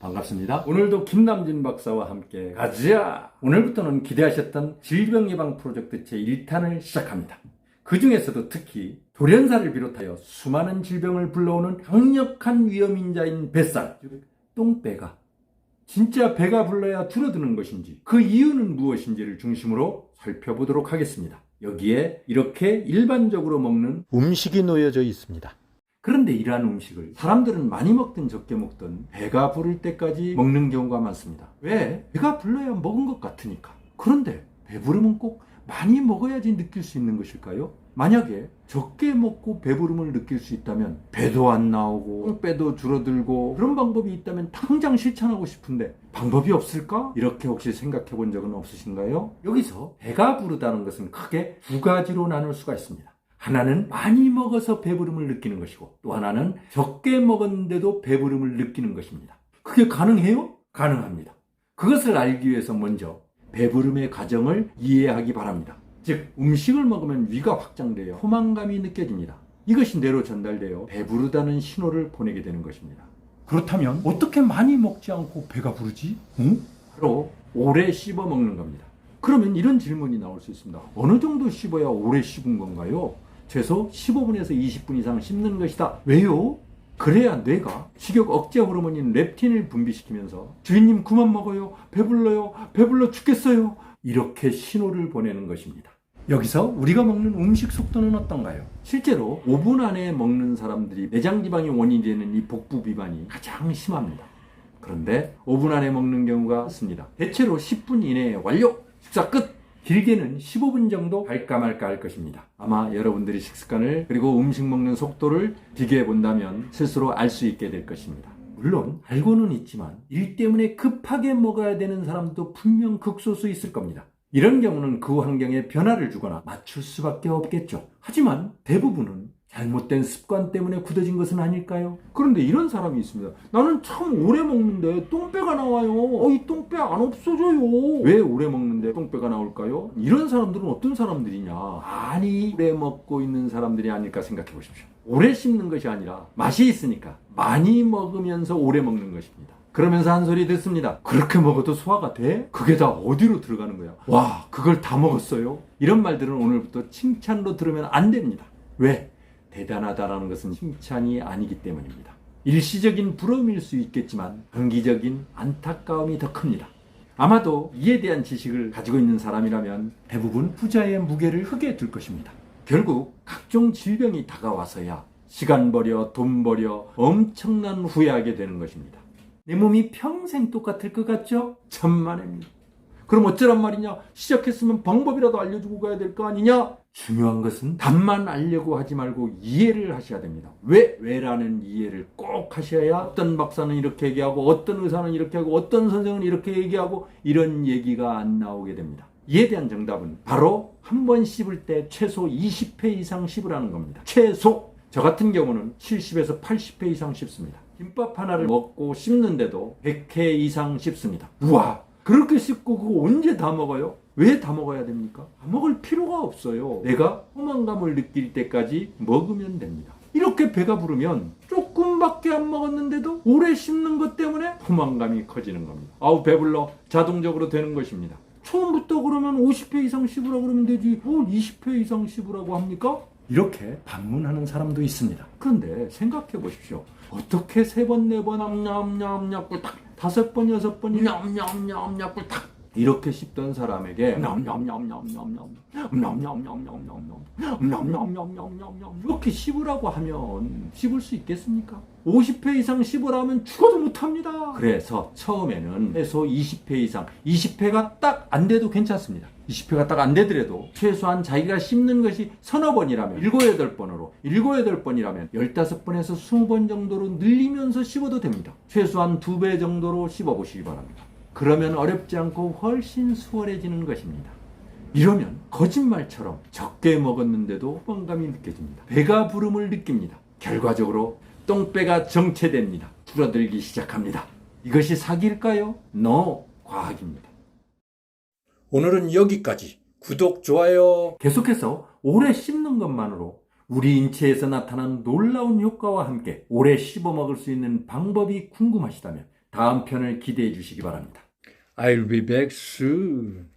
반갑습니다. 오늘도 김남진 박사와 함께 가자! 오늘부터는 기대하셨던 질병예방 프로젝트 제1탄을 시작합니다. 그 중에서도 특히 돌연사를 비롯하여 수많은 질병을 불러오는 강력한 위험인자인 뱃살, 즉 똥배가 진짜 배가 불러야 줄어드는 것인지, 그 이유는 무엇인지를 중심으로 살펴보도록 하겠습니다. 여기에 이렇게 일반적으로 먹는 음식이 놓여져 있습니다. 그런데 이러한 음식을 사람들은 많이 먹든 적게 먹든 배가 부를 때까지 먹는 경우가 많습니다. 왜? 배가 불러야 먹은 것 같으니까. 그런데 배부르면 꼭 많이 먹어야지 느낄 수 있는 것일까요? 만약에 적게 먹고 배부름을 느낄 수 있다면 배도 안 나오고 똥배도 줄어들고 그런 방법이 있다면 당장 실천하고 싶은데 방법이 없을까? 이렇게 혹시 생각해 본 적은 없으신가요? 여기서 배가 부르다는 것은 크게 두 가지로 나눌 수가 있습니다. 하나는 많이 먹어서 배부름을 느끼는 것이고, 또 하나는 적게 먹었는데도 배부름을 느끼는 것입니다. 그게 가능해요? 가능합니다. 그것을 알기 위해서 먼저 배부름의 과정을 이해하기 바랍니다. 즉, 음식을 먹으면 위가 확장되어 포만감이 느껴집니다. 이것이 뇌로 전달되어 배부르다는 신호를 보내게 되는 것입니다. 그렇다면 어떻게 많이 먹지 않고 배가 부르지? 바로 오래 씹어 먹는 겁니다. 그러면 이런 질문이 나올 수 있습니다. 어느 정도 씹어야 오래 씹은 건가요? 최소 15분에서 20분 이상 씹는 것이다. 왜요? 그래야 뇌가 식욕 억제 호르몬인 렙틴을 분비시키면서 주인님 그만 먹어요. 배불러요. 배불러 죽겠어요. 이렇게 신호를 보내는 것입니다. 여기서 우리가 먹는 음식 속도는 어떤가요? 실제로 5분 안에 먹는 사람들이 내장 지방이 원인이 되는 이 복부 비만이 가장 심합니다. 그런데 5분 안에 먹는 경우가 있습니다. 대체로 10분 이내에 완료! 식사 끝! 길게는 15분 정도 할까 말까 할 것입니다. 아마 여러분들이 식습관을 그리고 음식 먹는 속도를 비교해 본다면 스스로 알 수 있게 될 것입니다. 물론 알고는 있지만 일 때문에 급하게 먹어야 되는 사람도 분명 극소수 있을 겁니다. 이런 경우는 그 환경에 변화를 주거나 맞출 수밖에 없겠죠. 하지만 대부분은 잘못된 습관 때문에 굳어진 것은 아닐까요? 그런데 이런 사람이 있습니다. 나는 참 오래 먹는데 똥배가 나와요. 이 똥배 안 없어져요. 왜 오래 먹는데 똥배가 나올까요? 이런 사람들은 어떤 사람들이냐? 많이 오래 먹고 있는 사람들이 아닐까 생각해 보십시오. 오래 씹는 것이 아니라 맛이 있으니까 많이 먹으면서 오래 먹는 것입니다. 그러면서 한 소리 듣습니다. 그렇게 먹어도 소화가 돼? 그게 다 어디로 들어가는 거야? 와, 그걸 다 먹었어요? 이런 말들은 오늘부터 칭찬으로 들으면 안 됩니다. 왜? 대단하다라는 것은 칭찬이 아니기 때문입니다. 일시적인 부러움일 수 있겠지만 장기적인 안타까움이 더 큽니다. 아마도 이에 대한 지식을 가지고 있는 사람이라면 대부분 후자의 무게를 크게 둘 것입니다. 결국 각종 질병이 다가와서야 시간 버려 돈 버려 엄청난 후회하게 되는 것입니다. 내 몸이 평생 똑같을 것 같죠? 천만에입니다. 그럼 어쩌란 말이냐? 시작했으면 방법이라도 알려주고 가야 될 거 아니냐? 중요한 것은 답만 알려고 하지 말고 이해를 하셔야 됩니다. 왜라는 이해를 꼭 하셔야 어떤 박사는 이렇게 얘기하고 어떤 의사는 이렇게 하고 어떤 선생은 이렇게 얘기하고 이런 얘기가 안 나오게 됩니다. 이에 대한 정답은 바로 한 번 씹을 때 최소 20회 이상 씹으라는 겁니다. 최소! 저 같은 경우는 70에서 80회 이상 씹습니다. 김밥 하나를 먹고 씹는데도 100회 이상 씹습니다. 우와! 그렇게 씹고 그거 언제 다 먹어요? 왜 다 먹어야 됩니까? 다 먹을 필요가 없어요. 내가 포만감을 느낄 때까지 먹으면 됩니다. 이렇게 배가 부르면 조금밖에 안 먹었는데도 오래 씹는 것 때문에 포만감이 커지는 겁니다. 아우 배불러 자동적으로 되는 것입니다. 처음부터 그러면 50회 이상 씹으라고 그러면 되지 뭘 20회 이상 씹으라고 합니까? 이렇게 반문하는 사람도 있습니다. 그런데 생각해 보십시오. 어떻게 3번, 4번 냠냠냠냠 꿀딱 5번, 6번 냠냠냠냠 꿀딱 이렇게 씹던 사람에게 이렇게 씹으라고 하면 씹을 수 있겠습니까? 50회 이상 씹으라면 죽어도 못합니다. 그래서 처음에는 최소 20회 이상 20회가 딱 안 돼도 괜찮습니다. 20회가 딱 안 되더라도 최소한 자기가 씹는 것이 서너 번이라면 7, 8번으로 7, 8번이라면 15번에서 20번 정도로 늘리면서 씹어도 됩니다. 최소한 2배 정도로 씹어보시기 바랍니다. 그러면 어렵지 않고 훨씬 수월해지는 것입니다. 이러면 거짓말처럼 적게 먹었는데도 포만감이 느껴집니다. 배가 부름을 느낍니다. 결과적으로 똥배가 정체됩니다. 줄어들기 시작합니다. 이것이 사기일까요? No, 과학입니다. 오늘은 여기까지. 구독, 좋아요. 계속해서 오래 씹는 것만으로 우리 인체에서 나타난 놀라운 효과와 함께 오래 씹어 먹을 수 있는 방법이 궁금하시다면 다음 편을 기대해 주시기 바랍니다. I'll be back soon.